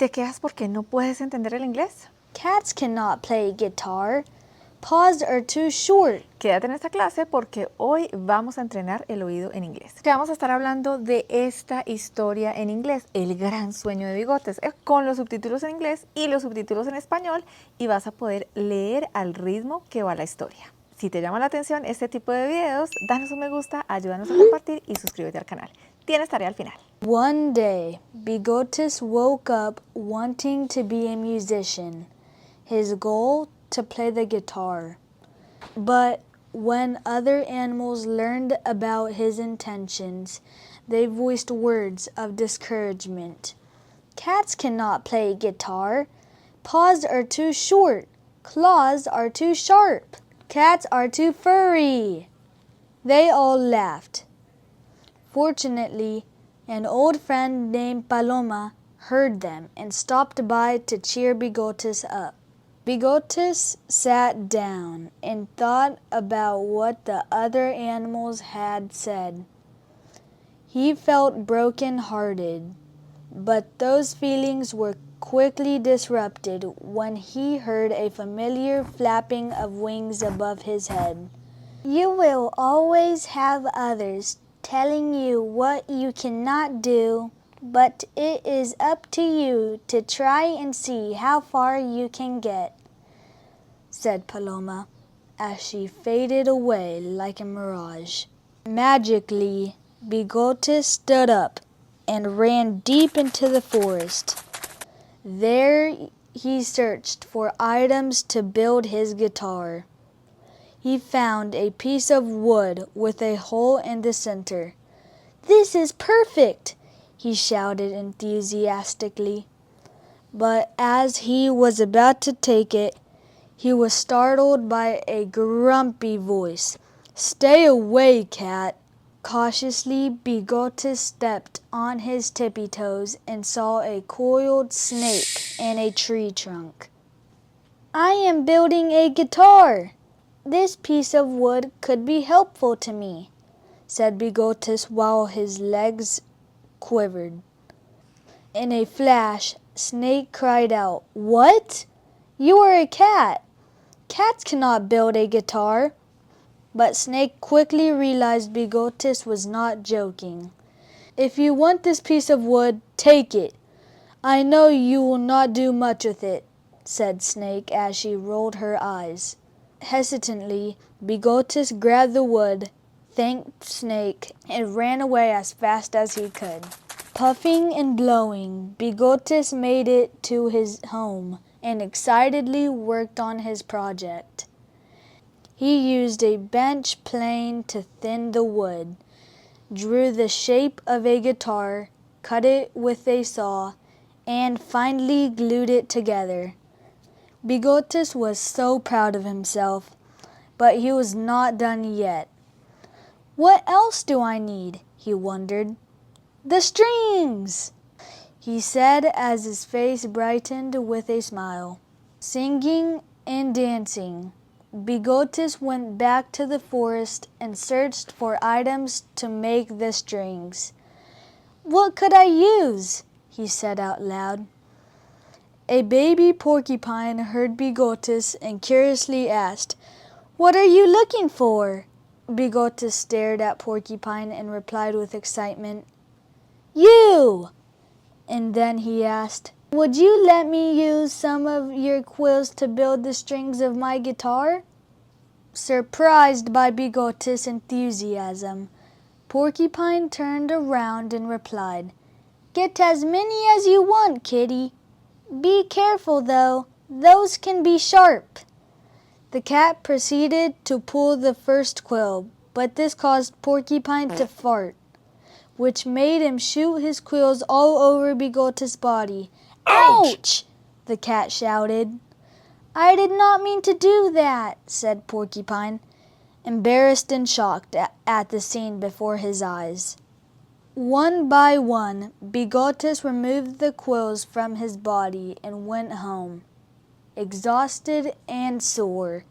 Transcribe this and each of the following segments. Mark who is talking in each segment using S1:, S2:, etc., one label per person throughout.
S1: ¿Te quejas porque no puedes entender el inglés?
S2: Cats cannot play guitar. Paws are too short.
S1: Quédate en esta clase porque hoy vamos a entrenar el oído en inglés. Vamos a estar hablando de esta historia en inglés, El gran sueño de Bigotes, con los subtítulos en inglés y los subtítulos en español, y vas a poder leer al ritmo que va la historia. Si te llama la atención este tipo de videos, danos un me gusta, ayúdanos a compartir y suscríbete al canal. Tienes tarea al final.
S2: One day, Bigotes woke up wanting to be a musician. His goal, to play the guitar. But when other animals learned about his intentions, they voiced words of discouragement. Cats cannot play guitar. Paws are too short. Claws are too sharp. Cats are too furry. They all laughed. Fortunately, an old friend named Paloma heard them and stopped by to cheer Bigotes up. Bigotes sat down and thought about what the other animals had said. He felt broken-hearted, but those feelings were quickly disrupted when he heard a familiar flapping of wings above his head. You will always have others telling you what you cannot do, but it is up to you to try and see how far you can get, said Paloma, as she faded away like a mirage. Magically, Bigotes stood up and ran deep into the forest. There he searched for items to build his guitar. He found a piece of wood with a hole in the center. "This is perfect!" he shouted enthusiastically. But as he was about to take it, he was startled by a grumpy voice. "Stay away, cat!" Cautiously, Bigotes stepped on his tippy toes and saw a coiled snake in a tree trunk. "I am building a guitar. This piece of wood could be helpful to me," said Bigotes while his legs quivered. In a flash, Snake cried out, "What? You are a cat! Cats cannot build a guitar." But Snake quickly realized Bigotes was not joking. "If you want this piece of wood, take it. I know you will not do much with it," said Snake as she rolled her eyes. Hesitantly, Bigotes grabbed the wood, thanked Snake, and ran away as fast as he could. Puffing and blowing, Bigotes made it to his home and excitedly worked on his project. He used a bench plane to thin the wood, drew the shape of a guitar, cut it with a saw, and finally glued it together. Bigotes was so proud of himself, but he was not done yet. "What else do I need?" he wondered. "The strings!" he said as his face brightened with a smile. Singing and dancing, Bigotes went back to the forest and searched for items to make the strings. "What could I use?" he said out loud. A baby porcupine heard Bigotes and curiously asked, "What are you looking for?" Bigotes stared at Porcupine and replied with excitement, "You!" And then he asked, "Would you let me use some of your quills to build the strings of my guitar?" Surprised by Bigotes' enthusiasm, Porcupine turned around and replied, "Get as many as you want, kitty. Be careful, though. Those can be sharp." The cat proceeded to pull the first quill, but this caused Porcupine to fart, which made him shoot his quills all over Bigotes' body. "Ouch!" the cat shouted. "I did not mean to do that," said Porcupine, embarrassed and shocked at the scene before his eyes. One by one, Bigotes removed the quills from his body and went home, exhausted and sore.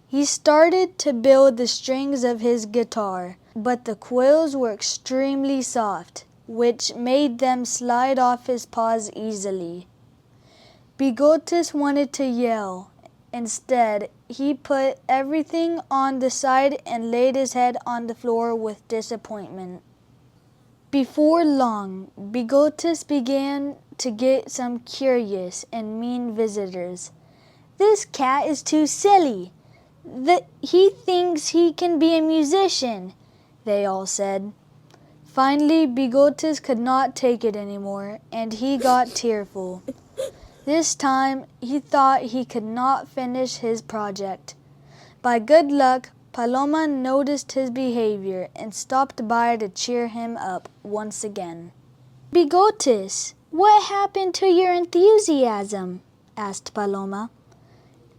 S2: He started to build the strings of his guitar, but the quills were extremely soft, which made them slide off his paws easily. Bigotes wanted to yell. Instead, he put everything on the side and laid his head on the floor with disappointment. Before long, Bigotes began to get some curious and mean visitors. "This cat is too silly. He thinks he can be a musician," they all said. Finally, Bigotes could not take it anymore, and he got tearful. This time, he thought he could not finish his project. By good luck, Paloma noticed his behavior and stopped by to cheer him up once again. "Bigotes, what happened to your enthusiasm?" asked Paloma.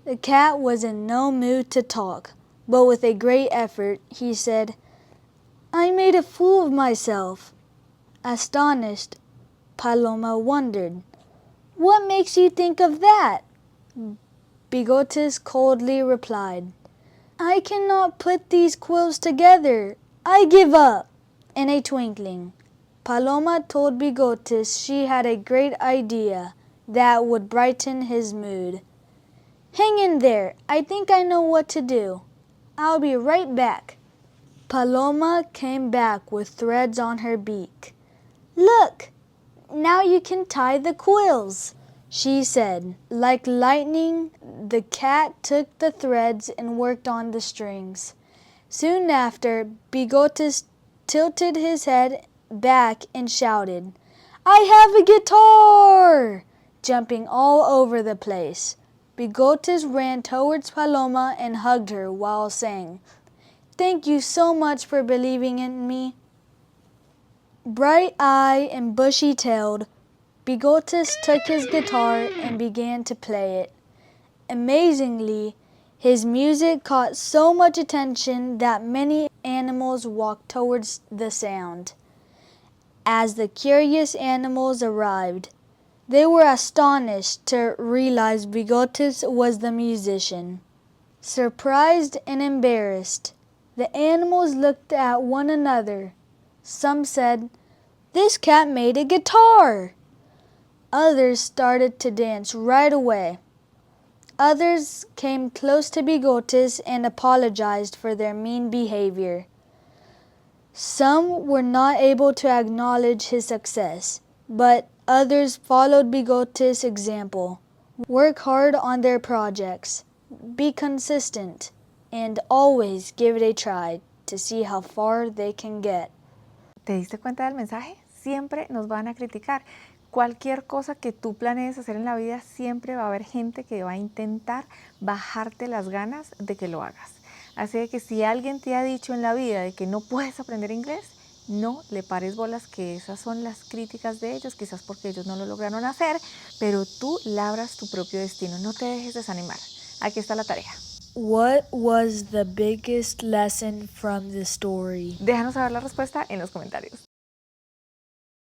S2: The cat was in no mood to talk, but with a great effort, he said, "I made a fool of myself." Astonished, Paloma wondered, "What makes you think of that?" Bigotes coldly replied, "I cannot put these quills together. I give up." In a twinkling, Paloma told Bigotes she had a great idea that would brighten his mood. "Hang in there. I think I know what to do. I'll be right back." Paloma came back with threads on her beak. "Look, now you can tie the quills," she said. Like lightning, the cat took the threads and worked on the strings. Soon after, Bigotes tilted his head back and shouted, "I have a guitar!" jumping all over the place. Bigotes ran towards Paloma and hugged her while saying, "Thank you so much for believing in me." Bright-eyed and bushy-tailed, Bigotes took his guitar and began to play it. Amazingly, his music caught so much attention that many animals walked towards the sound. As the curious animals arrived, they were astonished to realize Bigotes was the musician. Surprised and embarrassed, the animals looked at one another. Some said, "This cat made a guitar." Others started to dance right away. Others came close to Bigotes and apologized for their mean behavior. Some were not able to acknowledge his success, but others followed Bigotes' example. Work hard on their projects, be consistent, and always give it a try to see how far they can get.
S1: ¿Te diste cuenta del mensaje? Siempre nos van a criticar. Cualquier cosa que tú planees hacer en la vida, siempre va a haber gente que va a intentar bajarte las ganas de que lo hagas. Así de que si alguien te ha dicho en la vida de que no puedes aprender inglés, no le pares bolas, que esas son las críticas de ellos, quizás porque ellos no lo lograron hacer, pero tú labras tu propio destino, no te dejes desanimar. Aquí está la tarea.
S2: What was the biggest lesson from the story?
S1: Déjanos saber la respuesta en los comentarios.